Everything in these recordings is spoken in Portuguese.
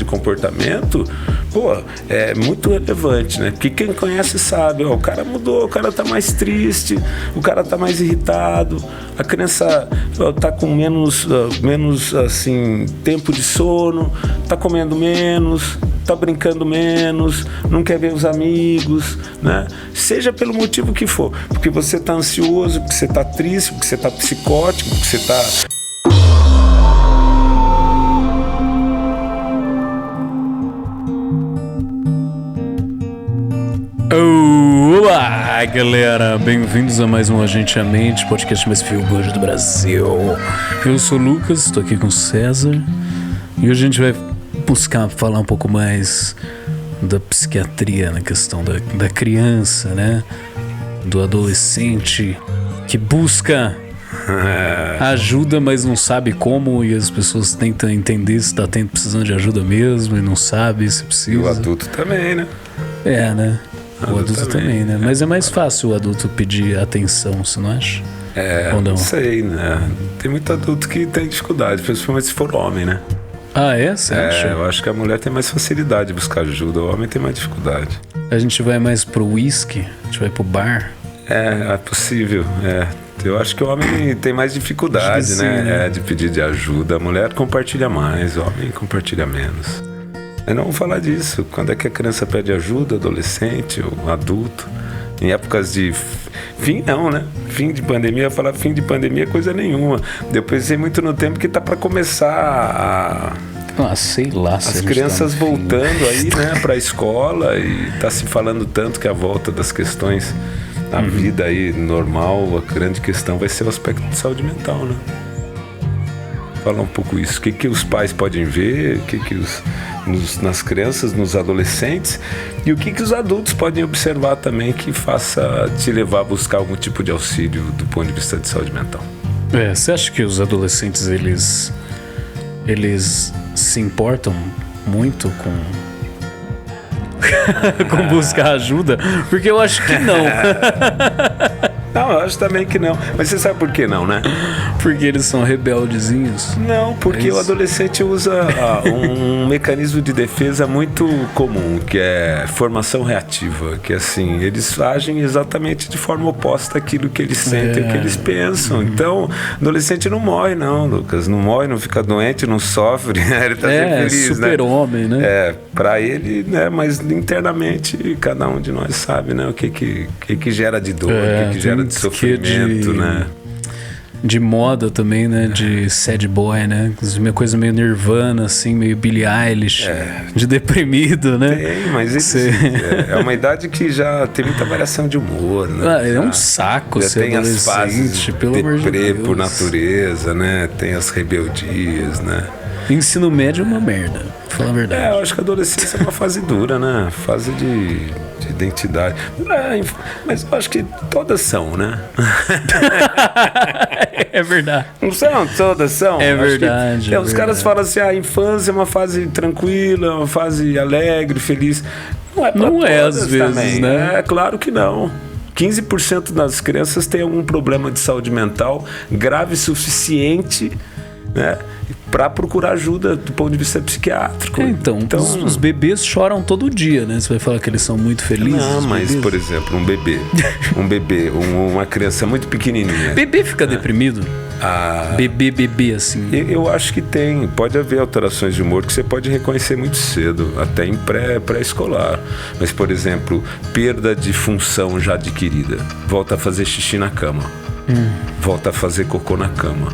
comportamento, é muito relevante, né? Porque quem conhece sabe, o cara mudou, o cara tá mais triste, o cara tá mais irritado, a criança tá com menos assim, tempo de sono, tá comendo menos, tá brincando menos, não quer ver os amigos, né? Seja pelo motivo que for, porque você tá ansioso, porque você tá triste, porque você tá psicótico, porque você tá... Olá, galera! Bem-vindos a mais um Agente a Mente, podcast mais feel good do Brasil. Eu sou o Lucas, estou aqui com o César e hoje a gente vai buscar falar um pouco mais da psiquiatria na questão da criança, né? Do adolescente que busca ajuda, mas não sabe como, e as pessoas tentam entender se está precisando de ajuda mesmo e não sabe se precisa. E o adulto também, né? É, né? O adulto também, né? Mas é mais fácil o adulto pedir atenção, você não acha? Ou não sei, né? Tem muito adulto que tem dificuldade, principalmente se for homem, né? Ah, é? Você acha? Eu acho que a mulher tem mais facilidade de buscar ajuda, o homem tem mais dificuldade. A gente vai mais pro whisky? A gente vai pro bar? É possível, Eu acho que o homem tem mais dificuldade, sim, né? De pedir de ajuda. A mulher compartilha mais, o homem compartilha menos. Mas não vamos falar disso. Quando é que a criança pede ajuda, adolescente ou adulto? Em épocas de fim, não, né? Fim de pandemia, falar fim de pandemia, coisa nenhuma. Eu pensei muito no tempo que tá para começar sei lá. As crianças voltando aí, né, para a escola, e tá se falando tanto que a volta das questões na vida aí normal, a grande questão vai ser o aspecto de saúde mental, né? Falar um pouco isso. O que os pais podem ver, o que nas crianças, nos adolescentes, e o que os adultos podem observar também que faça te levar a buscar algum tipo de auxílio do ponto de vista de saúde mental. Você acha que os adolescentes, eles se importam muito com buscar ajuda? Porque eu acho que não. Não, eu acho também que não. Mas você sabe por que não, né? Porque eles são rebeldezinhos? Não, porque o adolescente usa um mecanismo de defesa muito comum, que é formação reativa, que assim, eles agem exatamente de forma oposta àquilo que eles sentem, o que eles pensam. Então, adolescente não morre não, Lucas, não morre, não fica doente, não sofre, ele tá sempre feliz, super-homem, né? Pra ele, né, mas internamente cada um de nós sabe, né, o que gera de dor, o que gera de sofrimento, né? De moda também, né? De sad boy, né? Uma coisa meio Nirvana, assim, meio Billie Eilish, de deprimido, né? Tem, mas é uma idade que já tem muita variação de humor, né? É um saco já ser tem as fases pelo amor de Deus. por natureza, né? Tem as rebeldias, né? Ensino médio é uma merda, pra falar a verdade. Eu acho que a adolescência é uma fase dura, né? Fase de identidade. Mas eu acho que todas são, né? É verdade. Não são? Todas são? É verdade. Os caras falam assim, a infância é uma fase tranquila, uma fase alegre, feliz. Não é pra todas às vezes, também, né? É claro que não. 15% das crianças têm algum problema de saúde mental grave suficiente, né, para procurar ajuda do ponto de vista psiquiátrico. Então os bebês choram todo dia, né? Você vai falar que eles são muito felizes? Não, mas, por exemplo, um bebê, uma criança muito pequenininha. Bebê fica deprimido? Bebê, assim. Eu acho que tem. Pode haver alterações de humor que você pode reconhecer muito cedo, até em pré-escolar. Mas, por exemplo, perda de função já adquirida. Volta a fazer xixi na cama. Volta a fazer cocô na cama.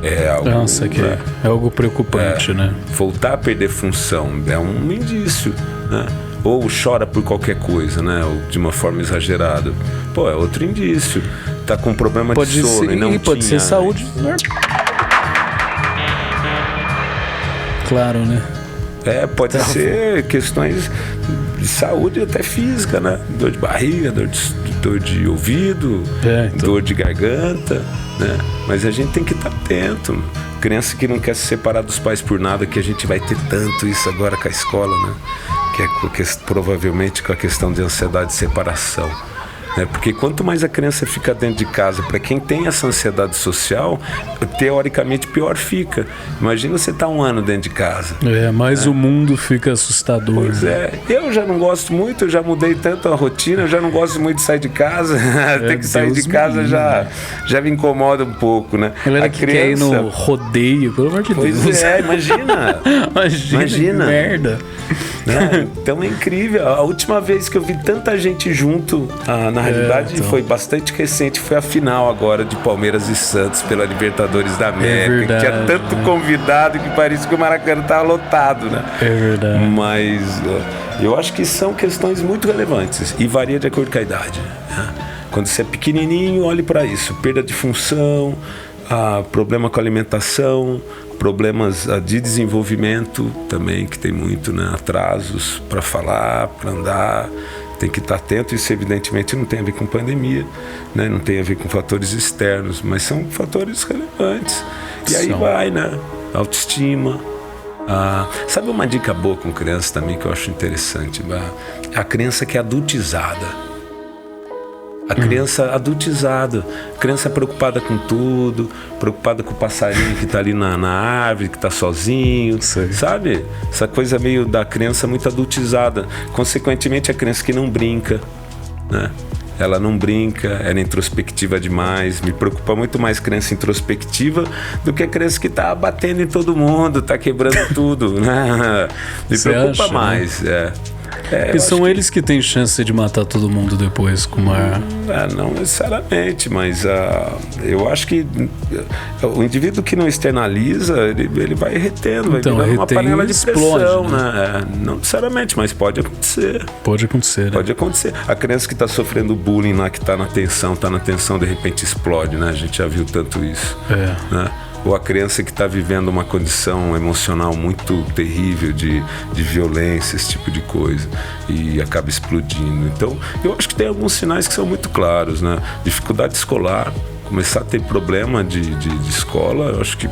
É algo, é algo preocupante, né? Voltar a perder função é um indício, né? Ou chora por qualquer coisa, né? Ou de uma forma exagerada. É outro indício. Tá com problema de sono e não pode ser saúde. Claro, né? Pode ser questões de saúde até física, né? Dor de barriga, dor de ouvido, dor de garganta, né? Mas a gente tem que estar atento. Criança que não quer se separar dos pais por nada, que a gente vai ter tanto isso agora com a escola, né? Que é provavelmente com a questão de ansiedade de separação. né? Porque quanto mais a criança fica dentro de casa, para quem tem essa ansiedade social, teoricamente pior fica. Imagina você estar 1 ano dentro de casa. Mas o mundo fica assustador. Pois é, eu já não gosto muito, eu já mudei tanto a rotina, eu já não gosto muito de sair de casa. Ter que sair de casa já me incomoda um pouco, né? Galera que quer ir no rodeio, pelo amor de Deus. Pois é, imagina. Imagina. Que merda. Né? Então é incrível. A última vez que eu vi tanta gente junto, na realidade foi bastante recente, foi a final agora de Palmeiras e Santos pela Libertadores da América. Tinha tanto convidado que parecia que o Maracanã estava lotado, né? É verdade. Mas eu acho que são questões muito relevantes e varia de acordo com a idade, né? Quando você é pequenininho, olhe para isso. Perda de função, problema com a alimentação, problemas de desenvolvimento também, que tem muito, né? Atrasos para falar, para andar, tem que estar atento. Isso evidentemente não tem a ver com pandemia, né? Não tem a ver com fatores externos, mas são fatores relevantes. E aí vai, né? Autoestima. Sabe uma dica boa com criança também que eu acho interessante? A criança que é adultizada. A criança adultizada, criança preocupada com tudo, preocupada com o passarinho que está ali na árvore, que está sozinho, sabe? Essa coisa meio da criança muito adultizada. Consequentemente, a criança que não brinca, né? Ela não brinca, ela é introspectiva demais. Me preocupa muito mais criança introspectiva do que a criança que está batendo em todo mundo, está quebrando tudo, né? Me preocupa mais, né? E são eles que têm chance de matar todo mundo depois com uma... Não necessariamente, mas eu acho que o indivíduo que não externaliza, ele vai retendo, então, vai virando uma panela de pressão, né? Não necessariamente, mas pode acontecer. Pode acontecer, né? Pode acontecer. A criança que está sofrendo bullying lá, que está na tensão, de repente explode, né? A gente já viu tanto isso. Né? Ou a criança que está vivendo uma condição emocional muito terrível de violência, esse tipo de coisa, e acaba explodindo. Então, eu acho que tem alguns sinais que são muito claros, né? Dificuldade escolar, começar a ter problema de escola, eu acho que,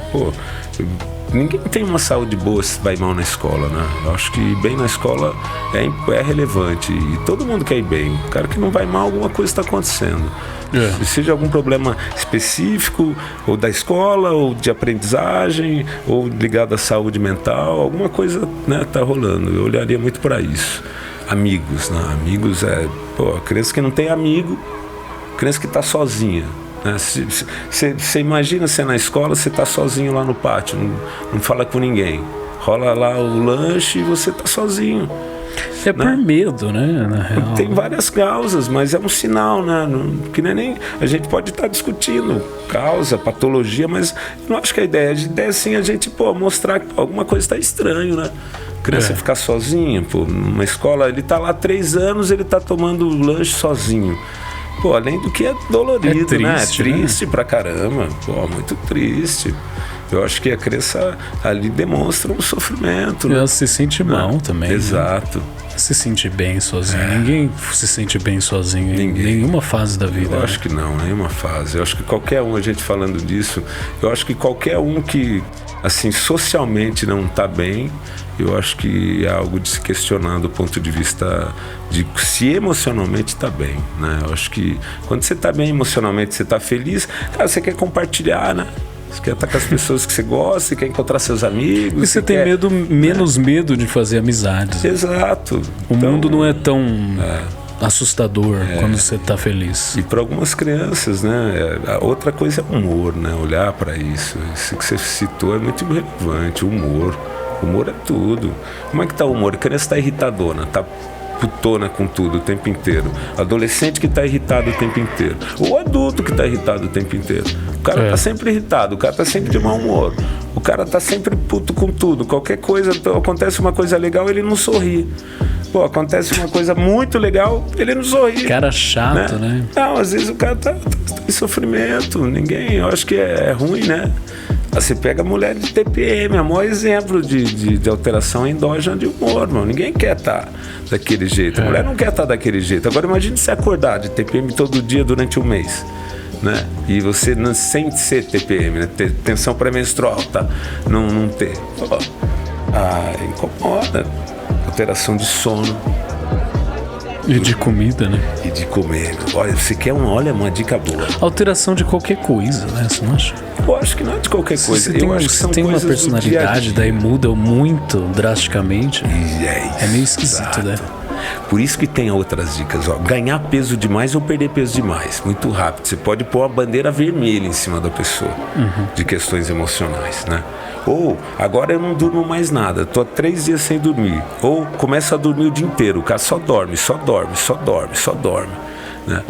ninguém tem uma saúde boa se vai mal na escola, né? Eu acho que ir bem na escola é relevante, e todo mundo quer ir bem. O cara que não vai mal, alguma coisa está acontecendo. Seja algum problema específico, ou da escola, ou de aprendizagem, ou ligado à saúde mental, alguma coisa, né, tá rolando. Eu olharia muito para isso. Amigos, né? Amigos criança que não tem amigo, criança que está sozinha. Você imagina você na escola, você está sozinho lá no pátio, não fala com ninguém. Rola lá o lanche e você está sozinho. Por medo, né? Na real. Tem várias causas, mas é um sinal, né? Que nem a gente pode estar discutindo causa, patologia, mas eu não acho que a ideia é sim a gente mostrar que alguma coisa está estranho, né? Criança ficar sozinha, numa escola, ele está lá há 3 anos, ele está tomando lanche sozinho. Além do que é dolorido, triste, né? É triste, né? Pra caramba. Muito triste. Eu acho que a criança ali demonstra um sofrimento. Ela se sente mal também. Exato. Né? Se sente bem sozinho. Ninguém se sente bem sozinho em nenhuma fase da vida. Eu acho que não, nenhuma fase. Eu acho que qualquer um, a gente falando disso, eu acho que qualquer um que, assim, socialmente não está bem, eu acho que é algo de se questionar do ponto de vista de se emocionalmente está bem, né? Eu acho que quando você está bem emocionalmente, você está feliz, cara, você quer compartilhar, né? Você quer estar com as pessoas que você gosta, você quer encontrar seus amigos. E você tem menos medo de fazer amizades. Exato. O mundo não é tão assustador quando você está feliz. E para algumas crianças, né? Outra coisa é o humor, né? Olhar para isso. Isso que você citou é muito relevante. O humor é tudo. Como é que tá o humor? A criança está irritadona, tá putona com tudo o tempo inteiro. Adolescente que está irritado o tempo inteiro. Ou adulto que está irritado o tempo inteiro. O cara está sempre irritado, o cara está sempre de mau humor. O cara está sempre puto com tudo. Qualquer coisa, acontece uma coisa legal, ele não sorri. Acontece uma coisa muito legal, ele não sorri. Cara chato, né? Não, às vezes o cara tá em sofrimento. Eu acho que é ruim, né? Você pega a mulher de TPM, é o maior exemplo de alteração endógena de humor, mano. Ninguém quer estar daquele jeito. A mulher não quer estar daquele jeito. Agora imagine você acordar de TPM todo dia durante um mês, né? E você não, sem ser TPM, né? Ter tensão pré-menstrual, tá? Não ter. Incomoda. Alteração de sono. E de comida, né? E de comer. Olha, você quer olha, uma dica boa. Alteração de qualquer coisa, né? Você não acha? Eu acho que não é de qualquer coisa. Eu acho que se são tem uma coisas personalidade, do dia a dia. daí muda muito drasticamente. É meio esquisito, exato. né? Por isso que tem outras dicas, ó. Ganhar peso demais ou perder peso demais, muito rápido. Você pode pôr uma bandeira vermelha em cima da pessoa, de questões emocionais, né? Ou, agora eu não durmo mais nada, tô há 3 dias sem dormir. Ou, começa a dormir o dia inteiro, o cara só dorme, né?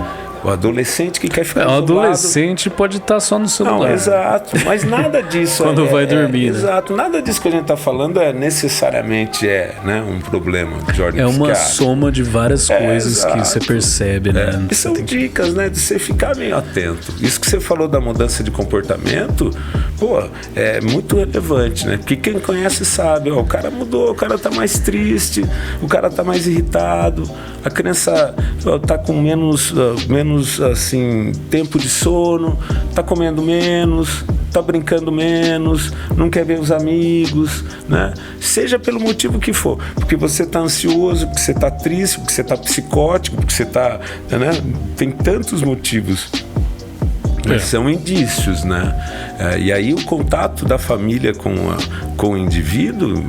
O adolescente que quer ficar O isolado. adolescente pode estar só no celular. Não, exato, mas nada disso Quando vai dormir, né? Exato, nada disso que a gente está falando necessariamente né, um problema de ordem É uma psiquiátrica. soma de várias coisas que você percebe, né? E são dicas, né, de você ficar meio atento. Isso que você falou da mudança de comportamento, pô, é muito relevante, né? Porque quem conhece sabe, ó, o cara mudou, o cara tá mais triste, o cara tá mais irritado, a criança tá com menos assim, tempo de sono, tá comendo menos, tá brincando menos, não quer ver os amigos, né? Seja pelo motivo que for, porque você tá ansioso, porque você tá triste, porque você tá psicótico, porque você tá, né? Tem tantos motivos. São indícios, né? E aí o contato da família com o indivíduo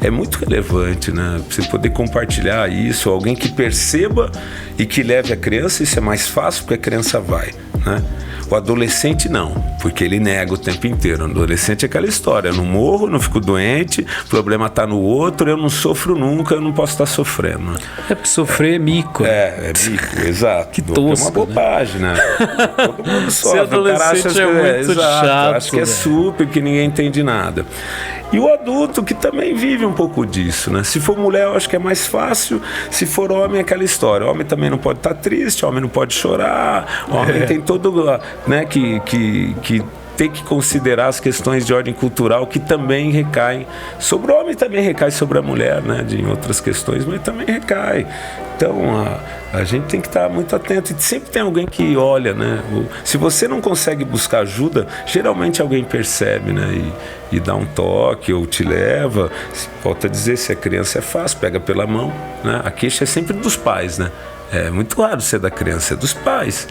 é muito relevante, né? Pra você poder compartilhar isso, alguém que perceba e que leve a criança, isso é mais fácil porque a criança vai, né? O adolescente não, porque ele nega o tempo inteiro. O adolescente é aquela história, eu não morro, não fico doente, o problema tá no outro, eu não sofro nunca, eu não posso estar sofrendo. É porque sofrer é mico. É mico, exato. Que tosco, é uma bobagem, né? Todo mundo sofre. Ser adolescente é muito chato. Acho que é super, que ninguém entende nada. E o adulto que também vive um pouco disso, né? Se for mulher, eu acho que é mais fácil. Se for homem, é aquela história. Homem também não pode estar triste, homem não pode chorar. Homem tem todo, né, que tem que considerar as questões de ordem cultural que também recaem sobre o homem, também recai sobre a mulher, né? Em outras questões, mas também recai. Então, a gente tem que estar muito atento. E sempre tem alguém que olha, né? Se você não consegue buscar ajuda, geralmente alguém percebe, né? E dá um toque ou te leva. Volta a dizer, se a criança é fácil, pega pela mão, né? A queixa é sempre dos pais, né? É muito raro ser da criança, é dos pais,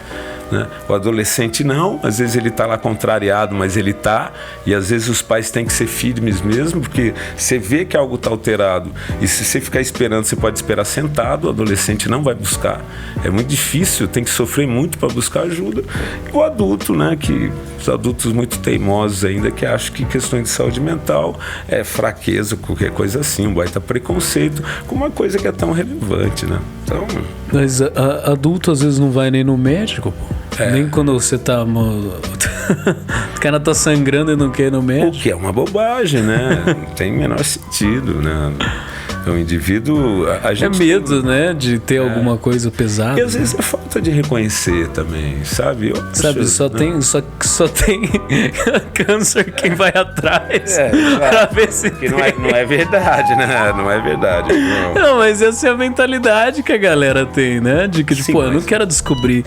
né? O adolescente não, às vezes ele está lá contrariado, mas ele está, e às vezes os pais têm que ser firmes mesmo, porque você vê que algo está alterado, e se você ficar esperando, você pode esperar sentado, o adolescente não vai buscar, é muito difícil, tem que sofrer muito para buscar ajuda. E o adulto, né, que os adultos muito teimosos ainda, que acham que questões de saúde mental é fraqueza, qualquer coisa assim, um baita preconceito, com uma coisa que é tão relevante, né? Então... Mas adulto às vezes não vai nem no médico, pô. Nem quando você tá... o cara tá sangrando e não quer ir no médico. O que é uma bobagem, né? Não tem o menor sentido, né? O indivíduo... A gente medo, né? De ter alguma coisa pesada. E às vezes é falta de reconhecer também, sabe? Só tem câncer quem vai atrás pra ver se que não é verdade, né? Não é verdade. Não, mas essa é a mentalidade que a galera tem, né? De que, tipo, eu não quero descobrir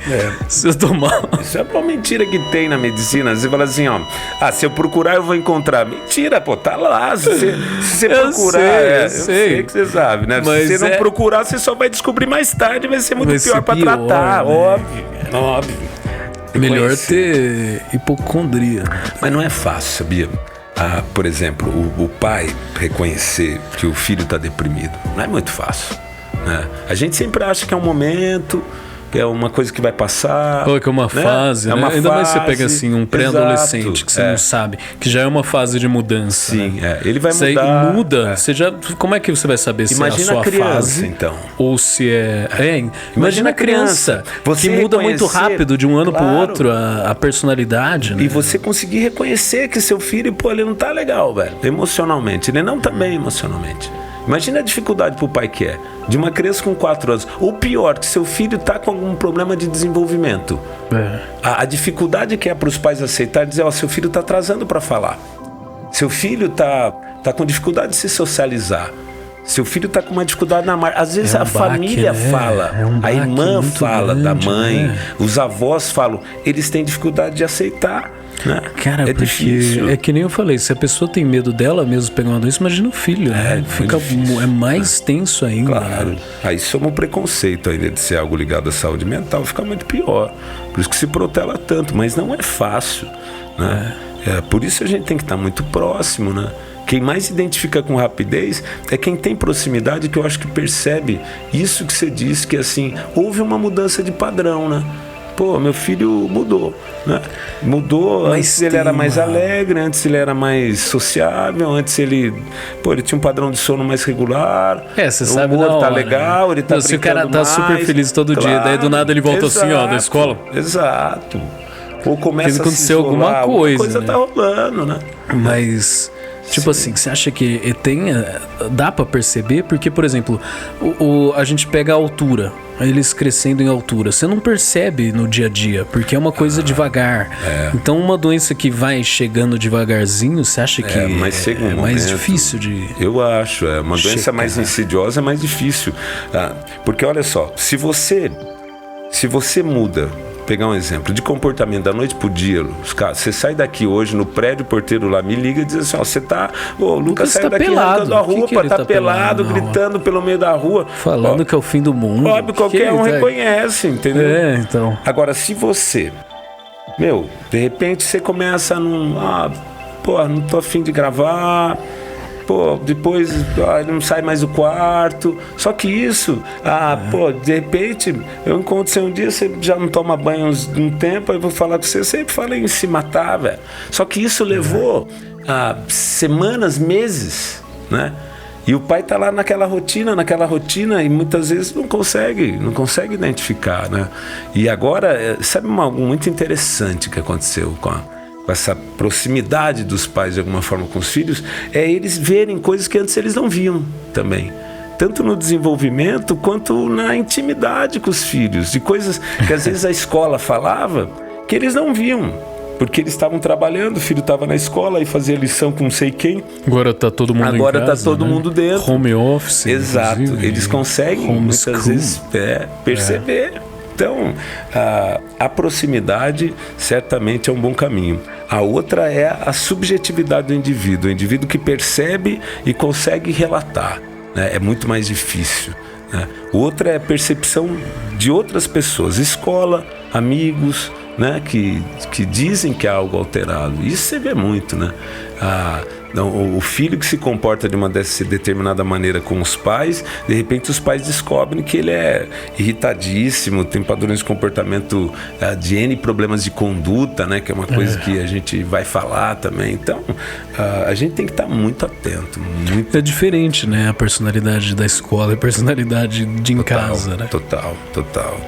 se eu tô mal. Isso é uma mentira que tem na medicina. Você fala assim, ó, se eu procurar eu vou encontrar. Mentira, pô, tá lá. Se você procurar, eu sei que você sabe, né? Mas se você não procurar, você só vai descobrir mais tarde, vai ser muito pior pra tratar. Né? Óbvio. Melhor ter hipocondria. Mas não é fácil, sabia? Por exemplo, o pai reconhecer que o filho está deprimido não é muito fácil, né? A gente sempre acha que é um momento, que é uma coisa que vai passar. Ou que é uma fase, né? Ainda mais você pega assim um pré-adolescente que você não sabe, que já é uma fase de mudança. Sim, né? Ele vai mudar. Você muda, você já, como é que você vai saber se imagina é a sua criança, fase então. ou se é... Imagina a criança você que muda muito rápido de um ano pro outro a personalidade, né? E você conseguir reconhecer que seu filho, pô, ele não tá legal, velho, emocionalmente. Ele não tá bem emocionalmente. Imagina a dificuldade pro pai que é de uma criança com 4 anos. Ou pior, que seu filho tá com algum problema de desenvolvimento. A dificuldade que é para os pais aceitar, dizer, seu filho tá atrasando para falar. Seu filho tá com dificuldade de se socializar. Seu filho tá com uma dificuldade na marca. Às vezes a família fala, a irmã fala da mãe, os avós falam, eles têm dificuldade de aceitar. Né? Cara, porque difícil. é que nem eu falei, se a pessoa tem medo dela mesmo pegar uma doença, imagina o filho, né? É mais tenso ainda. Claro. Né? Aí soma um preconceito ainda de ser algo ligado à saúde mental, fica muito pior. Por isso que se protela tanto, mas não é fácil, né? Por isso a gente tem que estar muito próximo, né? Quem mais se identifica com rapidez é quem tem proximidade, que eu acho que percebe isso que você disse, que assim, houve uma mudança de padrão, né? Pô, meu filho mudou, né? Mudou, mas antes ele era mais alegre, antes ele era mais sociável, antes ele tinha um padrão de sono mais regular. Você sabe, o humor tá legal, ele tá brincando. Se o cara tá super feliz todo dia, daí do nada ele volta assim, ó, da escola. Exato. Ou começa a acontecer alguma coisa, né? Tá rolando, né? Mas... Tipo assim, você acha que dá pra perceber? Porque, por exemplo, a gente pega a altura, eles crescendo em altura. Você não percebe no dia a dia, porque é uma coisa devagar. Então, uma doença que vai chegando devagarzinho, você acha que é mais difícil de... Eu acho, uma doença mais insidiosa é mais difícil. Porque, olha só, se você muda... Pegar um exemplo de comportamento da noite pro dia, você sai daqui hoje no prédio, o porteiro lá me liga e diz assim, ó, você tá, o Lucas saiu daqui arrancando a roupa, tá pelado, gritando pelo meio da rua. Falando que é o fim do mundo. Óbvio, qualquer um reconhece, entendeu? Então. Agora, se você, de repente você começa não tô afim de gravar, depois ele não sai mais do quarto. Só que isso, de repente, eu encontro você um dia, você já não toma banho um tempo, aí eu vou falar com você sempre fala em se matar, velho. Só que isso levou semanas, meses, né? E o pai tá lá naquela rotina e muitas vezes não consegue identificar, né? E agora, sabe algo muito interessante que aconteceu com essa proximidade dos pais de alguma forma com os filhos, é eles verem coisas que antes eles não viam também. Tanto no desenvolvimento quanto na intimidade com os filhos, de coisas que às vezes a escola falava que eles não viam, porque eles estavam trabalhando, o filho estava na escola e fazia lição com não sei quem. Agora está todo mundo em casa, está todo mundo dentro. Home office. Exato, eles conseguem muitas vezes perceber. Então, a proximidade certamente é um bom caminho. A outra é a subjetividade do indivíduo, o indivíduo que percebe e consegue relatar, né? É muito mais difícil, né? Outra é a percepção de outras pessoas, escola, amigos, né? Que dizem que há algo alterado. Isso você vê muito, né? O filho que se comporta de uma determinada maneira com os pais, de repente os pais descobrem que ele é irritadíssimo, tem padrões de comportamento de N problemas de conduta, né? Que é uma coisa que a gente vai falar também. Então, a gente tem que estar muito atento. É diferente, né? A personalidade da escola e a personalidade de em casa, né?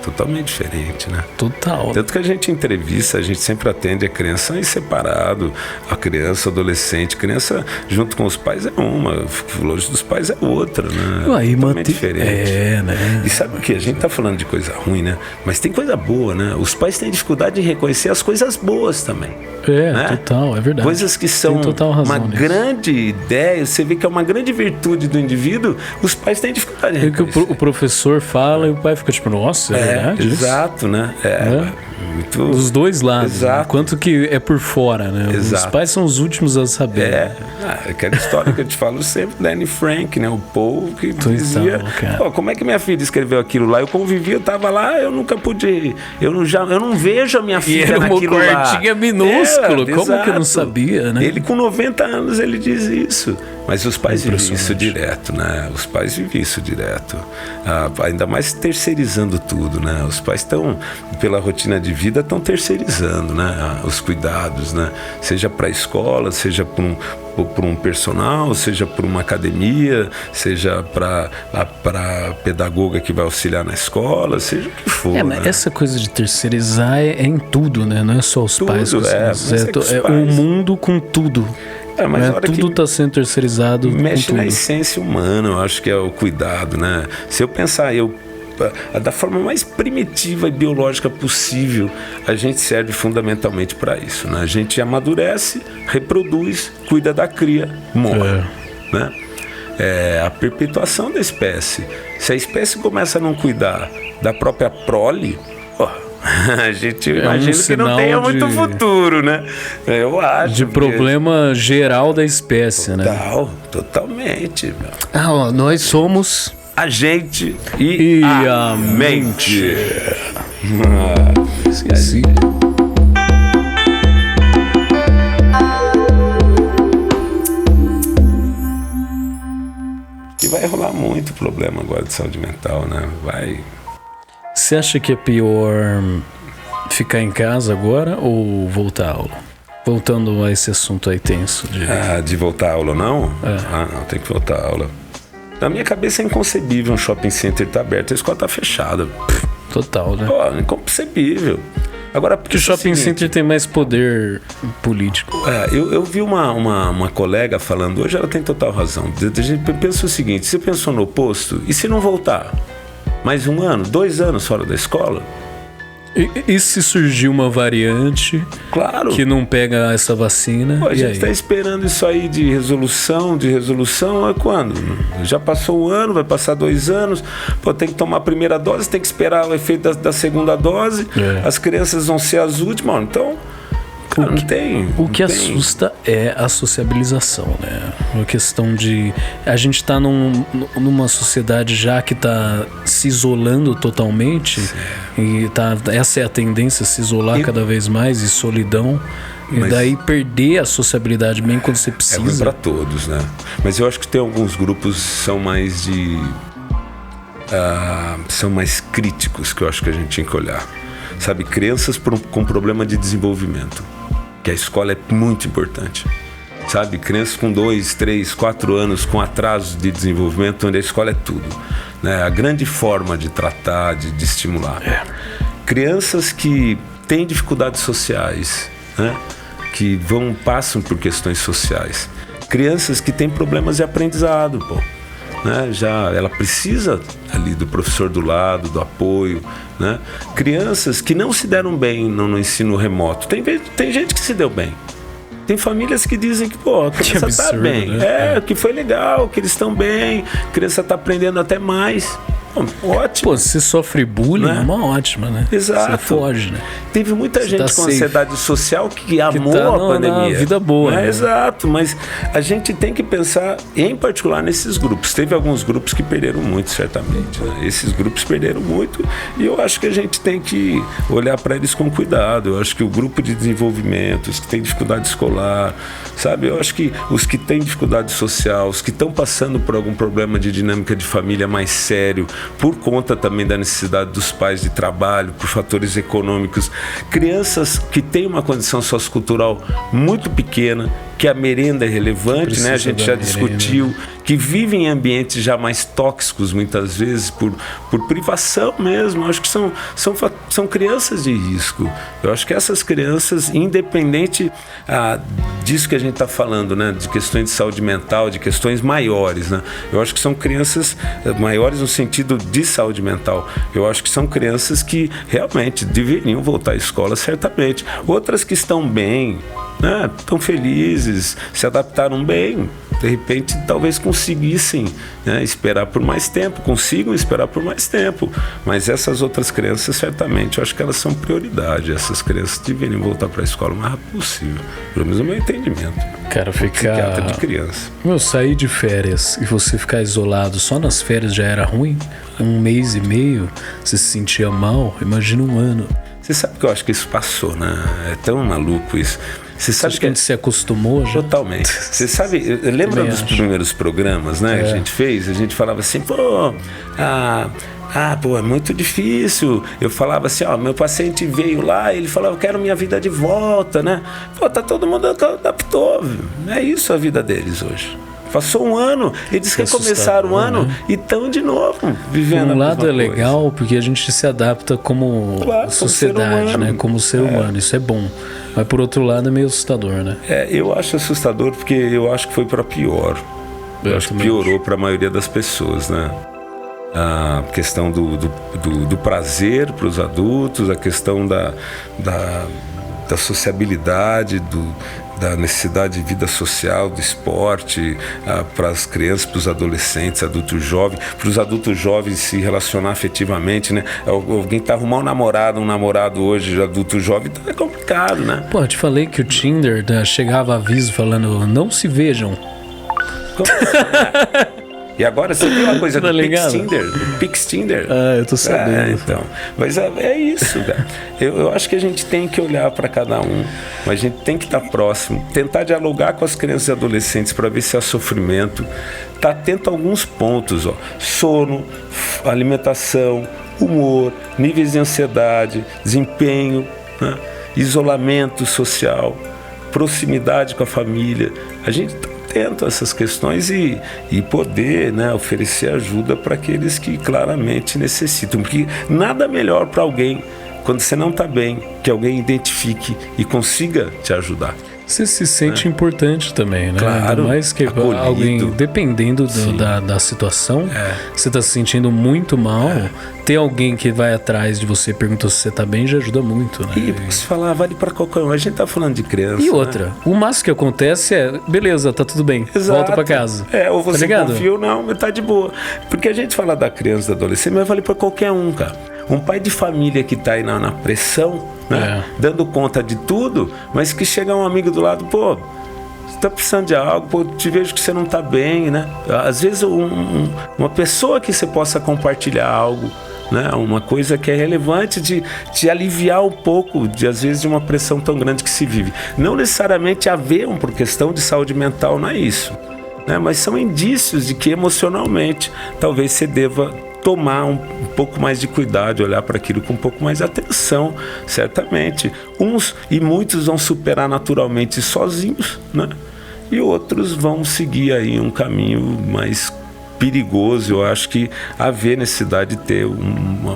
Totalmente diferente, né? Total. Tanto que a gente entrevista, a gente sempre atende a criança em separado, a criança, adolescente, criança junto com os pais é uma, longe dos pais é outra, né? Totalmente diferente. Né? E sabe o que? A gente tá falando de coisa ruim, né? Mas tem coisa boa, né? Os pais têm dificuldade de reconhecer as coisas boas também. Né? Total, é verdade. Coisas que são uma grande ideia, você vê que é uma grande virtude do indivíduo, os pais têm dificuldade de reconhecer. É que o professor fala e o pai fica tipo, nossa, é verdade? Exato, né? Muito... Dos dois lados. Exato. Quanto que é por fora, né? Exato. Os pais são os últimos a saber. Aquela história que eu te falo sempre da Anne Frank, né? O povo que dizia, como é que minha filha escreveu aquilo lá? Eu convivia, eu tava lá, eu nunca pude, eu não vejo a minha filha naquilo lá. E era uma quartinha minúsculo, como que eu não sabia, né? Ele com 90 anos, ele diz isso. Mas os pais vivem isso direto, né? Os pais vivem isso direto. Ainda mais terceirizando tudo, né? Os pais estão, pela rotina de vida, estão terceirizando, né? Os cuidados, né? Seja para a escola, seja por um personal, seja por uma academia, seja para a pedagoga que vai auxiliar na escola, seja o que for. Mas essa coisa de terceirizar é em tudo, né? Não é só os pais. É o mundo com tudo. Mas tudo está sendo terceirizado. Mexe na essência humana, eu acho que é o cuidado, né? Se eu pensar, da forma mais primitiva e biológica possível, a gente serve fundamentalmente para isso, né? A gente amadurece, reproduz, cuida da cria, morre, né? É a perpetuação da espécie. Se a espécie começa a não cuidar da própria prole, A gente imagina que não sinal tenha muito de- futuro, né? Eu acho. De problema geral da espécie, né? Totalmente. Meu. Ó, nós somos A gente e a a mente. Esqueci. E vai rolar muito problema agora de saúde mental, né? Vai. Você acha que é pior ficar em casa agora ou voltar à aula? Voltando a esse assunto aí tenso De voltar à aula ou não? É. Não, tem que voltar à aula. Na minha cabeça é inconcebível um shopping center estar aberto e a escola tá fechada. total, né? Pô, inconcebível. Agora, Porque o shopping center tem mais poder político. Eu vi uma colega falando, hoje ela tem total razão. A gente pensa o seguinte, você pensou no oposto? E se não voltar? Mais 1 ano, 2 anos fora da escola? E se surgir uma variante Claro. que não pega essa vacina? Pô, a e gente aí? está esperando isso aí de resolução, é quando? Já passou 1 ano, vai passar 2 anos, pô, tem que tomar a primeira dose, tem que esperar o efeito da segunda dose, as crianças vão ser as últimas, então, cara, não tem. O que não tem. assusta é a sociabilização, né? A questão de... A gente tá numa sociedade já que tá se isolando totalmente. E essa é a tendência, se isolar cada vez mais, e solidão. E daí perder a sociabilidade bem quando você É ruim precisa. para todos, né? Mas eu acho que tem alguns grupos que são mais são mais críticos, que eu acho que a gente tinha que olhar. Sabe, crianças com problema de desenvolvimento, que a escola é muito importante. Sabe, crianças com 2, 3, 4 anos com atraso de desenvolvimento, onde a escola é tudo, né? A grande forma de tratar, de estimular. Crianças que têm dificuldades sociais, né? Que passam por questões sociais. Crianças que têm problemas de aprendizado, pô. Né? Ela precisa ali do professor do lado, do apoio, né? Crianças que não se deram bem no ensino remoto. Tem gente que se deu bem. Tem famílias que dizem que, pô, a criança está bem. Né? Que foi legal, que eles estão bem, a criança está aprendendo até mais. Bom, ótimo. Pô, se sofre bullying, Né? é uma ótima, né? Exato. Você foge, né? Teve muita gente tá com safe. ansiedade social que amou tá a pandemia. na vida boa, né? Exato, mas a gente tem que pensar, em particular, nesses grupos. Teve alguns grupos que perderam muito, certamente. Né? Esses grupos perderam muito e eu acho que a gente tem que olhar para eles com cuidado. Eu acho que o grupo de desenvolvimento, os que têm dificuldade escolar, sabe? Eu acho que os que têm dificuldade social, os que estão passando por algum problema de dinâmica de família mais sério, por conta também da necessidade dos pais de trabalho, por fatores econômicos, crianças que têm uma condição sociocultural muito pequena, que a merenda é relevante, né? A gente já discutiu, que vivem em ambientes já mais tóxicos muitas vezes por privação mesmo. Eu acho que são crianças de risco. Eu acho que essas crianças, independente disso que a gente está falando, né? De questões de saúde mental, de questões maiores, né? Eu acho que são crianças maiores no sentido de saúde mental. Eu acho que são crianças que realmente deveriam voltar à escola, certamente. Outras que estão bem, né? Estão felizes, se adaptaram bem, de repente talvez conseguissem, né, esperar por mais tempo, consigam esperar por mais tempo, mas essas outras crianças certamente, eu acho que elas são prioridade. Essas crianças deveriam voltar para a escola o mais rápido possível, pelo menos no meu entendimento. Cara, Psiquiatra de criança. Sair de férias e você ficar isolado só nas férias já era ruim. 1 mês e meio você se sentia mal, imagina 1 ano. Você sabe que eu acho que isso passou, né? É tão maluco isso. Você sabe que a gente se acostumou já? Totalmente. Você sabe, lembra dos primeiros programas, né, que a gente fez? A gente falava assim, pô, é muito difícil. Eu falava assim, meu paciente veio lá, ele falava, eu quero minha vida de volta, né? Pô, todo mundo adaptou, viu? É isso a vida deles hoje. Passou 1 ano, eles recomeçaram o ano, né? E estão de novo vivendo a mesma lado é coisa. Legal porque a gente se adapta como sociedade, né? Como ser humano, isso é bom. Mas por outro lado é meio assustador, né? Eu acho assustador porque eu acho que foi para pior. Eu acho que piorou para a maioria das pessoas, né? A questão do prazer para os adultos, a questão da sociabilidade, da necessidade de vida social, do esporte, para as crianças, para os adolescentes, adultos jovens, para os adultos jovens se relacionar afetivamente, né? Alguém tá arrumando um namorado hoje, adulto jovem, então é complicado, né? Pô, eu te falei que o Tinder chegava aviso falando, não se vejam. Como assim? E agora você viu uma coisa Tá do ligado? Pix Tinder? Ah, eu tô sabendo. Então. Mas é isso, cara. Eu acho que a gente tem que olhar para cada um, mas a gente tem que estar próximo, tentar dialogar com as crianças e adolescentes para ver se há sofrimento. Tá atento a alguns pontos, ó. Sono, alimentação, humor, níveis de ansiedade, desempenho, né? Isolamento social, proximidade com a família. A gente tá atento a essas questões e poder, né, oferecer ajuda para aqueles que claramente necessitam, porque nada melhor para alguém quando você não está bem, que alguém identifique e consiga te ajudar. Você se sente importante também, né? Claro, ainda mais que acolhido. alguém, dependendo da situação, você está se sentindo muito mal, ter alguém que vai atrás de você e pergunta se você está bem já ajuda muito, né? E você falar, vale para qualquer um. A gente tá falando de criança. E outra, né? O máximo que acontece é, beleza, tá tudo bem, Exato. volta para casa. Ou você tá confia ou não, mas tá de boa. Porque a gente fala da criança, da adolescente, mas vale para qualquer um, cara. Um pai de família que tá aí na pressão, né? Dando conta de tudo, mas que chega um amigo do lado, pô, você tá precisando de algo, pô, te vejo que você não tá bem, né? Às vezes uma pessoa que você possa compartilhar algo, né? Uma coisa que é relevante de aliviar um pouco, às vezes, de uma pressão tão grande que se vive. Não necessariamente haver por questão de saúde mental, não é isso, né? Mas são indícios de que emocionalmente talvez você deva tomar um pouco mais de cuidado, olhar para aquilo com um pouco mais de atenção, certamente. Uns e muitos vão superar naturalmente sozinhos, né? E outros vão seguir aí um caminho mais perigoso. Eu acho que haver necessidade de ter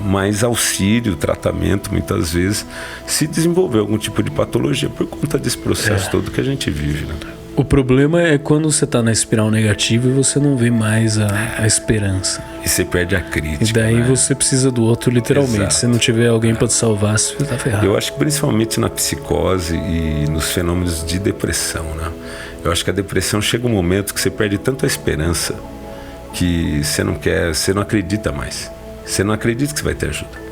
mais auxílio, tratamento, muitas vezes, se desenvolver algum tipo de patologia por conta desse processo todo que a gente vive, né? O problema é quando você tá na espiral negativa e você não vê mais a esperança. E você perde a crítica. E daí, né, você precisa do outro literalmente. Exato. Se não tiver alguém para te salvar, você tá ferrado. Eu acho que principalmente na psicose e nos fenômenos de depressão, né? Eu acho que a depressão chega um momento que você perde tanto a esperança que você não acredita mais. Você não acredita que você vai ter ajuda.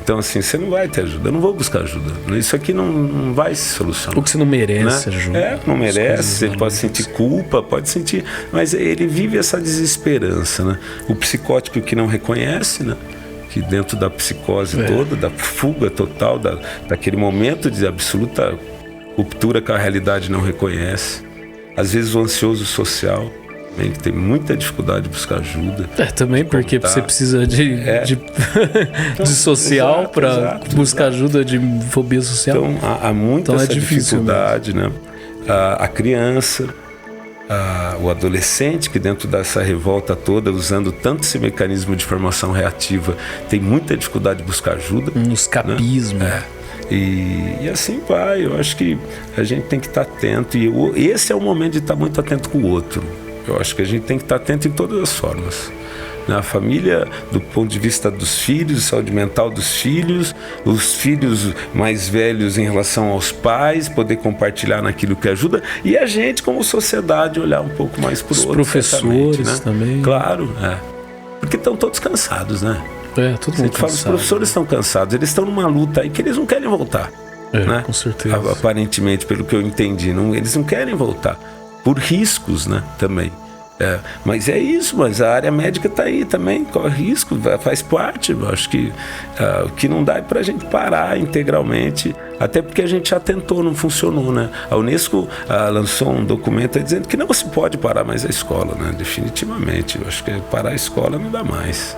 Então, assim, você não vai ter ajuda, eu não vou buscar ajuda. Isso aqui não vai se solucionar. Porque você não merece, né? ajuda. Não merece, você pode sentir culpa, pode sentir, mas ele vive essa desesperança, né? O psicótico que não reconhece, né? Que dentro da psicose toda, da fuga total, daquele momento de absoluta ruptura que a realidade não reconhece. Às vezes o ansioso social, que tem muita dificuldade de buscar ajuda. Também porque você precisa de social para buscar ajuda de fobia social. Então há muita essa dificuldade, né? A criança, o adolescente, que dentro dessa revolta toda, usando tanto esse mecanismo de formação reativa, tem muita dificuldade de buscar ajuda. Um escapismo. Né? E assim vai. Eu acho que a gente tem que estar atento. E esse é o momento de estar muito atento com o outro. Eu acho que a gente tem que estar atento em todas as formas. Na família, do ponto de vista dos filhos, saúde mental dos filhos, os filhos mais velhos em relação aos pais, poder compartilhar naquilo que ajuda, e a gente, como sociedade, olhar um pouco mais para o outro. Os professores, né? Também. Claro, porque estão todos cansados, né? Todo mundo cansado. Os professores estão cansados, eles estão numa luta aí que eles não querem voltar. Né? Com certeza. Aparentemente, pelo que eu entendi, eles não querem voltar. Por riscos, né, também. Mas é isso, mas a área médica está aí também, corre risco, faz parte. Eu acho que o que não dá é para a gente parar integralmente, até porque a gente já tentou, não funcionou, né? A Unesco lançou um documento dizendo que não se pode parar mais a escola, né? Definitivamente. Eu acho que parar a escola não dá mais,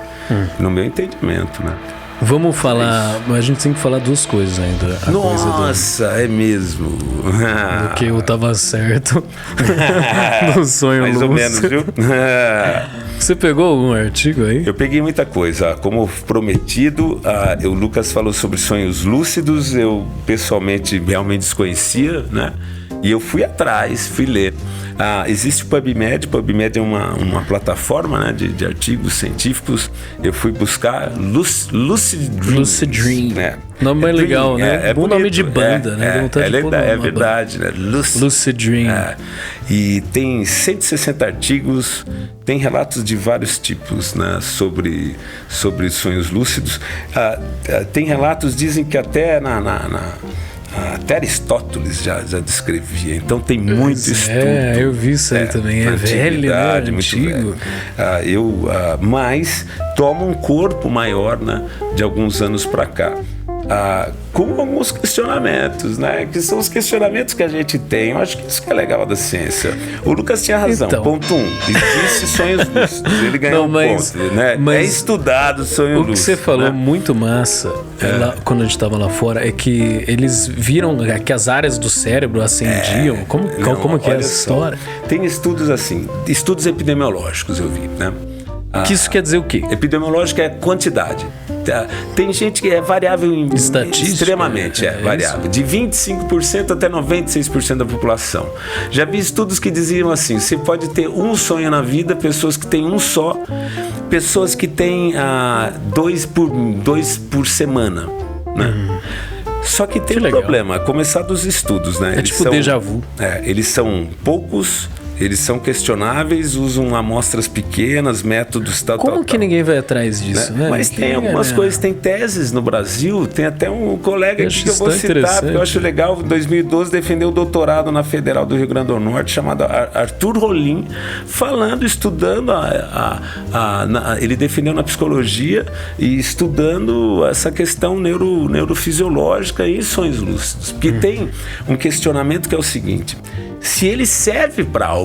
no meu entendimento, né? Vamos falar, mas a gente tem que falar duas coisas ainda. Nossa, é mesmo. Do que eu tava certo no sonho mais lúcido. ou menos, viu? Você pegou algum artigo aí? Eu peguei muita coisa. Como prometido, o Lucas falou sobre sonhos lúcidos. Eu, pessoalmente, realmente desconhecia, né? E eu fui atrás, fui ler. Existe o PubMed é uma plataforma, né, de artigos científicos. Eu fui buscar Lucid Dreams. Né? Nome é legal, né? Bom nome de banda, né? É verdade, né? Lucid Dream. E tem 160 artigos, tem relatos de vários tipos, né, sobre sonhos lúcidos. Tem relatos, dizem que até até Aristóteles já descrevia, então tem muito estudo. Eu vi isso aí também, é velho, né? Antigo. Mas toma um corpo maior, né, de alguns anos para cá. Com alguns questionamentos, né? Que são os questionamentos que a gente tem. Eu acho que isso que é legal da ciência. O Lucas tinha razão. Então. Ponto 1. Existe sonhos lúcidos. Ele ganhou ponto, né? É estudado sonho lúcido. O que você falou, né? muito massa, lá, quando a gente estava lá fora, é que eles viram que as áreas do cérebro acendiam. Como que é essa história? Tem estudos assim, estudos epidemiológicos eu vi, né? Que isso quer dizer o quê? Epidemiológico é quantidade. Tem gente que é variável extremamente variável, de 25% até 96% da população. Já vi estudos que diziam assim: você pode ter um sonho na vida, pessoas que têm um só, pessoas que têm dois por semana, né? Só que tem um problema, começar dos estudos, né? É tipo déjà vu. Eles são poucos. Eles são questionáveis, usam amostras pequenas, métodos tal. Como que ninguém vai atrás disso, né? Mas tem algumas coisas, tem teses no Brasil, tem até um colega aqui que eu vou citar, porque eu acho legal, em 2012 defendeu o doutorado na Federal do Rio Grande do Norte, chamado Arthur Rolim, estudando, ele defendeu na psicologia e estudando essa questão neurofisiológica e sonhos lúcidos. Porque tem um questionamento que é o seguinte: se ele serve para algo,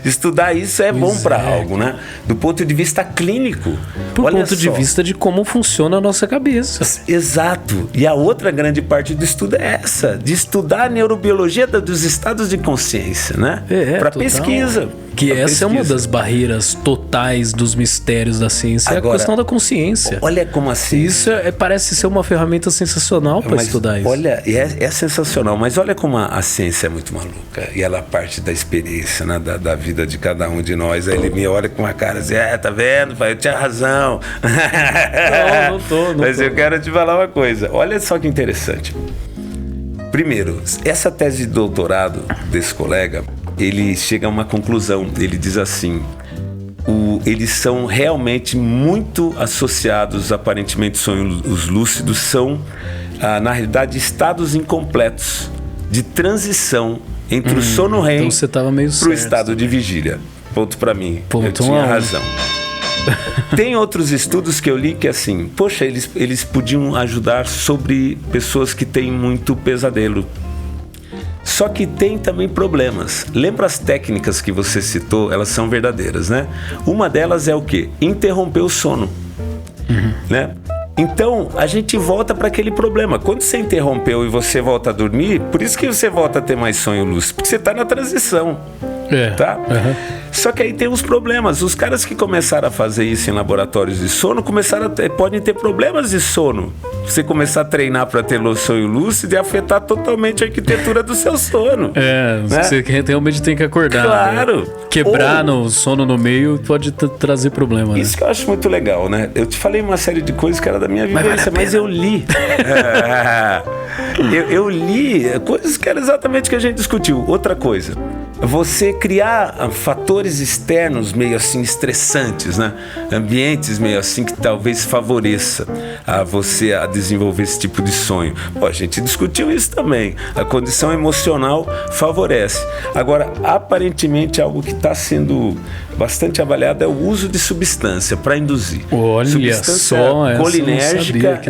estudar isso é bom para algo, né? Do ponto de vista clínico. Por ponto de vista de como funciona a nossa cabeça. Exato. E a outra grande parte do estudo é essa, de estudar a neurobiologia dos estados de consciência, né? Para pesquisa. Que essa é uma das barreiras totais dos mistérios da ciência, agora, é a questão da consciência. Olha como assim. Isso parece ser uma ferramenta sensacional para estudar isso. Olha, é sensacional, mas olha como a ciência é muito maluca. E ela parte da experiência, né, da vida de cada um de nós. Aí ele me olha com uma cara assim: tá vendo, pai? Eu tinha razão. Não tô. Mas eu quero te falar uma coisa. Olha só que interessante. Primeiro, essa tese de doutorado desse colega, ele chega a uma conclusão. Ele diz assim: eles são realmente muito associados, aparentemente, sonhos lúcidos são, na realidade, estados incompletos de transição entre o sono REM para o estado de vigília. Ponto para mim. Eu tinha razão. Tem outros estudos que eu li que assim, poxa, eles podiam ajudar sobre pessoas que têm muito pesadelo. Só que tem também problemas. Lembra as técnicas que você citou? Elas são verdadeiras, né? Uma delas é o quê? Interromper o sono, né? Então, a gente volta para aquele problema. Quando você interrompeu e você volta a dormir, por isso que você volta a ter mais sonho lúcido, porque você está na transição. Tá? Só que aí tem uns problemas. Os caras que começaram a fazer isso em laboratórios de sono podem ter problemas de sono. Você começar a treinar para ter sonho lúcido e afetar totalmente a arquitetura do seu sono. Né? Você realmente tem que acordar. Claro. Né? Quebrar no sono no meio pode trazer problema. Isso, né? Que eu acho muito legal, né? Eu te falei uma série de coisas que era da minha vivência, mas eu li. eu li coisas que era exatamente o que a gente discutiu. Outra coisa, você criar fatores externos meio assim estressantes, né? Ambientes meio assim que talvez favoreça a você a desenvolver esse tipo de sonho. A gente discutiu isso também. A condição emocional favorece. Agora, aparentemente, algo que está sendo bastante avaliado é o uso de substância para induzir. Olha substância só, colinérgica,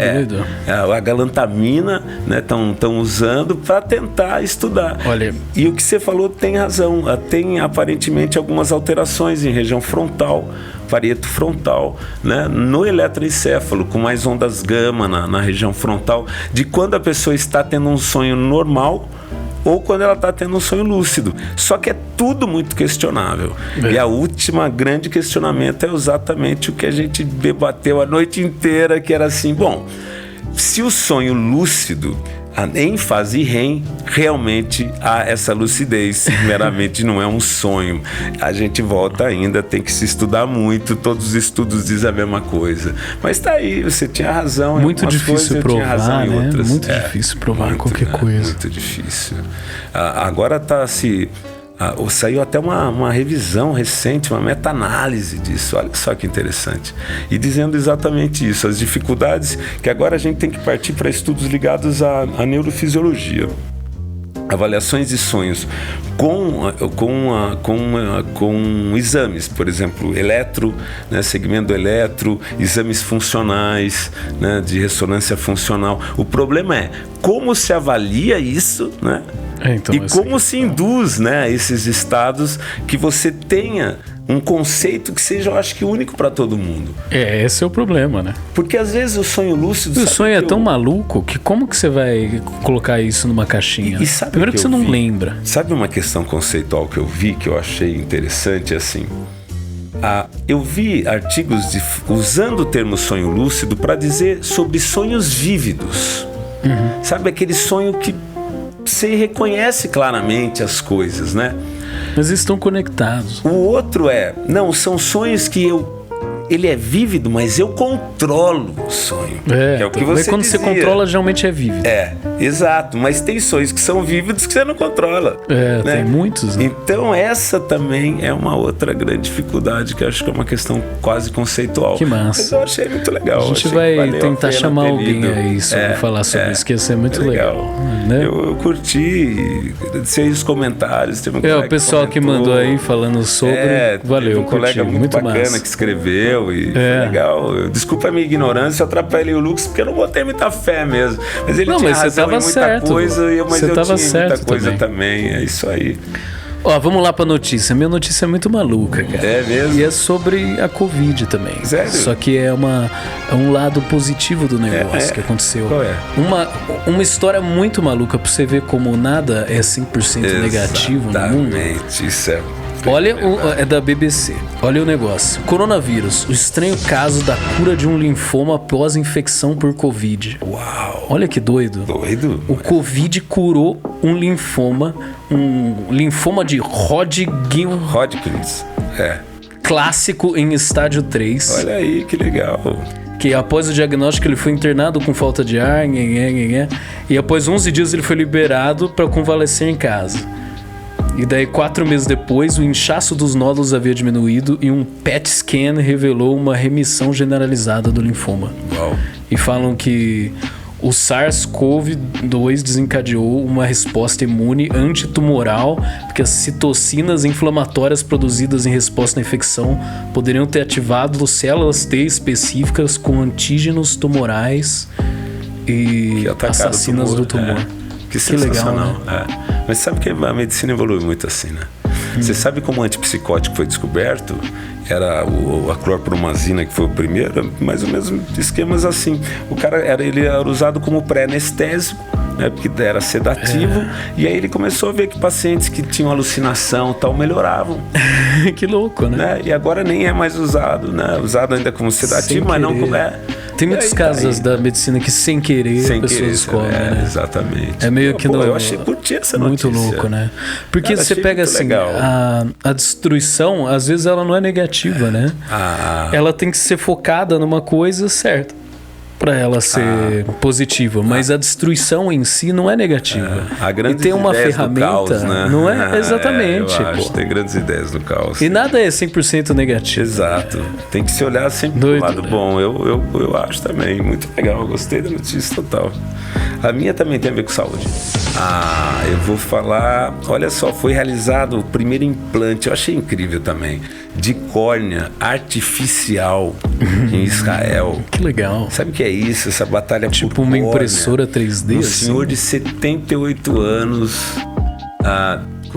a galantamina, né? Estão usando para tentar estudar. Olha. E o que você falou tem razão. Tem aparentemente algumas alterações em região frontal, pareto frontal, né, no eletroencéfalo, com mais ondas gama na região frontal, de quando a pessoa está tendo um sonho normal ou quando ela está tendo um sonho lúcido. Só que é tudo muito questionável. E a última grande questionamento é exatamente o que a gente debateu a noite inteira, que era assim, bom, se o sonho lúcido em fase REM, realmente há essa lucidez, meramente não é um sonho. A gente volta ainda, tem que se estudar muito, todos os estudos dizem a mesma coisa. Mas tá aí, você tinha razão em muito algumas difícil coisas, provar, eu tinha razão em outras. Muito difícil provar muito, qualquer coisa. Muito difícil. Agora tá se... saiu até uma revisão recente, uma meta-análise disso. Olha só que interessante. E dizendo exatamente isso, as dificuldades que agora a gente tem que partir para estudos ligados à neurofisiologia. Avaliações de sonhos com exames, por exemplo, segmento eletro, exames funcionais, né, de ressonância funcional. O problema é como se avalia isso, né? Então, e como se induz, né, a esses estados que você tenha um conceito que seja, eu acho que único para todo mundo. Esse é o problema, né? Porque às vezes o sonho lúcido... O sonho é tão maluco que como que você vai colocar isso numa caixinha? E sabe primeiro que você não lembra. Sabe uma questão conceitual que eu vi, que eu achei interessante, assim... eu vi artigos usando o termo sonho lúcido para dizer sobre sonhos vívidos. Uhum. Sabe aquele sonho que você reconhece claramente as coisas, né? Mas eles estão conectados. O outro são sonhos que ele é vívido, mas eu controlo o sonho. Que é o que você quando dizia. você controla, geralmente é vívido. Exato. Mas tem sonhos que são vívidos que você não controla. Né? Tem muitos. Né? Então essa também é uma outra grande dificuldade, que eu acho que é uma questão quase conceitual. Que massa. Mas eu achei muito legal. A gente vai tentar chamar alguém aí sobre falar sobre isso, que ia ser muito legal. Né? Eu curti, sei os comentários. Tem o pessoal que mandou aí falando sobre. Valeu, um colega muito bacana massa. Que escreveu. E foi legal. Desculpa a minha ignorância, eu atrapalhei o Lucas porque eu não botei muita fé mesmo. Mas ele tinha razão em muita certo, coisa, mas eu tinha certo muita coisa também. É isso aí. Vamos lá pra notícia. Minha notícia é muito maluca, cara. É mesmo? E é sobre a Covid também. Sério? Só que é um lado positivo do negócio que aconteceu. Qual é? Uma história muito maluca pra você ver como nada é 100% negativo no mundo. Exatamente, isso é... Olha, é da BBC. Olha o negócio. Coronavírus, o estranho caso da cura de um linfoma após infecção por Covid. Uau! Olha que doido. Doido? O Covid curou um linfoma de Hodgkins. Clássico em estágio 3. Olha aí, que legal. Que após o diagnóstico ele foi internado com falta de ar, e após 11 dias ele foi liberado para convalescer em casa. E daí 4 meses depois, o inchaço dos nódulos havia diminuído e um PET scan revelou uma remissão generalizada do linfoma. Uau. E falam que o SARS-CoV-2 desencadeou uma resposta imune antitumoral, porque as citocinas inflamatórias produzidas em resposta à infecção poderiam ter ativado células T específicas com antígenos tumorais e assassinas do tumor. Que sensacional. Legal, né? Mas sabe que a medicina evoluiu muito assim, né? Você sabe como o antipsicótico foi descoberto? Era a clorpromazina, que foi o primeiro, mais ou menos esquemas assim. Ele era usado como pré-anestésico, né, porque era sedativo, e aí ele começou a ver que pacientes que tinham alucinação e tal melhoravam. Que louco, né? E agora nem é mais usado, né? Usado ainda como sedativo, mas não como Tem muitos casos da medicina que sem querer as pessoas descobrem, né? Exatamente. É meio que não. Eu curti essa notícia. Muito louco, né? Porque você pega assim, a destruição, às vezes ela não é negativa, né? Ela tem que ser focada numa coisa certa para ela ser positiva, mas a destruição em si não é negativa. E tem uma ferramenta, caos, né? Não é exatamente. Eu acho, tem grandes ideias no caos. E nada é 100% negativo. Exato. Tem que se olhar sempre do lado bom. Eu acho também. Muito legal. Eu gostei da notícia total. A minha também tem a ver com saúde. Eu vou falar... Olha só, foi realizado o primeiro implante, eu achei incrível também, de córnea artificial em Israel. Que legal. Sabe o que é isso? Essa batalha por tipo uma impressora 3D? Um senhor de 78 anos...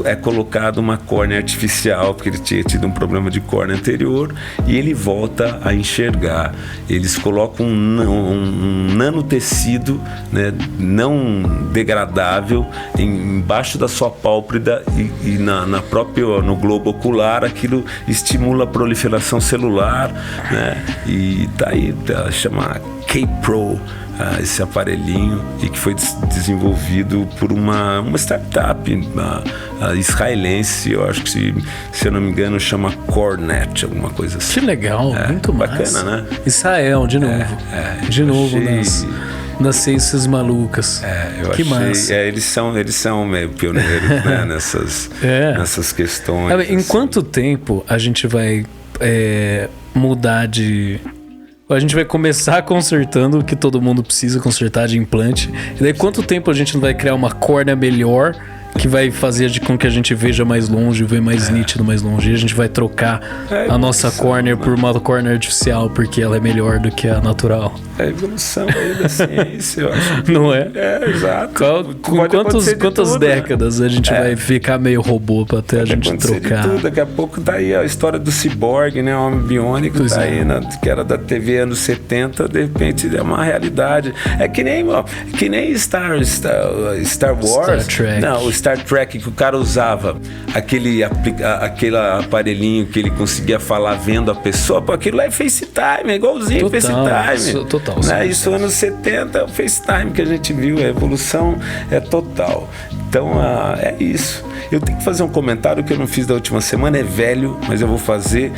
é colocado uma córnea artificial, porque ele tinha tido um problema de córnea anterior, e ele volta a enxergar. Eles colocam um nanotecido, né, não degradável embaixo da sua pálpebra e no globo ocular. Aquilo estimula a proliferação celular, né, e chama K-Pro, esse aparelhinho, e que foi desenvolvido por uma startup israelense, eu acho que, se eu não me engano, chama Cornet, alguma coisa assim. Que legal, muito bacana, massa. né? Israel, de novo. De novo nas ciências malucas. Eu que achei, massa. Eles são meio pioneiros, né, nessas questões. Em assim. quanto tempo a gente vai mudar de... A gente vai começar consertando o que todo mundo precisa consertar de implante. E daí quanto tempo a gente não vai criar uma córnea melhor que vai fazer com que a gente veja mais longe, veja mais nítido mais longe. E a gente vai trocar a nossa córnea por uma córnea artificial porque ela é melhor do que a natural. É a evolução aí da ciência, eu acho. Não é? Exato. Quantas décadas a gente vai ficar meio robô pra até a gente trocar? Daqui a pouco tá aí a história do ciborgue, né? O homem biônico, aí, que era da TV anos 70, de repente é uma realidade. É que nem Star Wars. Star Trek. Não, o Star Trek, que o cara usava aquele aparelhinho que ele conseguia falar vendo a pessoa, pô, aquilo lá é FaceTime, é igualzinho FaceTime. Total. Né? Isso anos 70 é o FaceTime que a gente viu, a evolução é total. Então é isso. Eu tenho que fazer um comentário que eu não fiz da última semana, é velho, mas eu vou fazer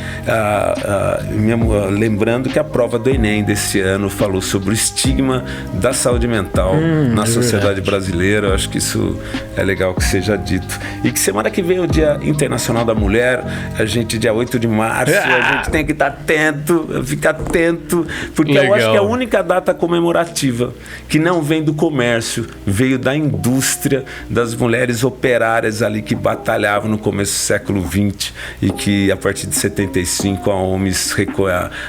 lembrando que a prova do Enem desse ano falou sobre o estigma da saúde mental na sociedade brasileira. Eu acho que isso é legal que seja dito. E que semana que vem é o Dia Internacional da Mulher, dia 8 de março, a gente tem que estar atento, ficar atento, porque eu acho que é a única data comemorativa que não vem do comércio, veio da indústria, das mulheres operárias ali que batalhavam no começo do século XX e que a partir de 75 a OMS,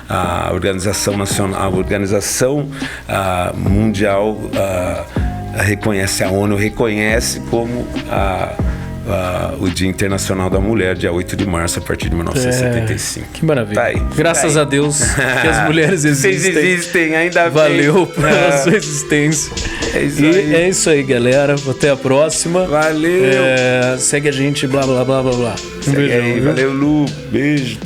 a Organização Nacional, a Organização Mundial reconhece, a ONU reconhece como o Dia Internacional da Mulher, dia 8 de março, a partir de 1975. Que maravilha. Tá aí. Graças a Deus que as mulheres existem. Vocês existem, ainda bem. Valeu pela sua existência. É isso aí, galera. Até a próxima. Valeu. Segue a gente, blá, blá, blá, blá, blá. Segue aí. Valeu, Lu. Beijo.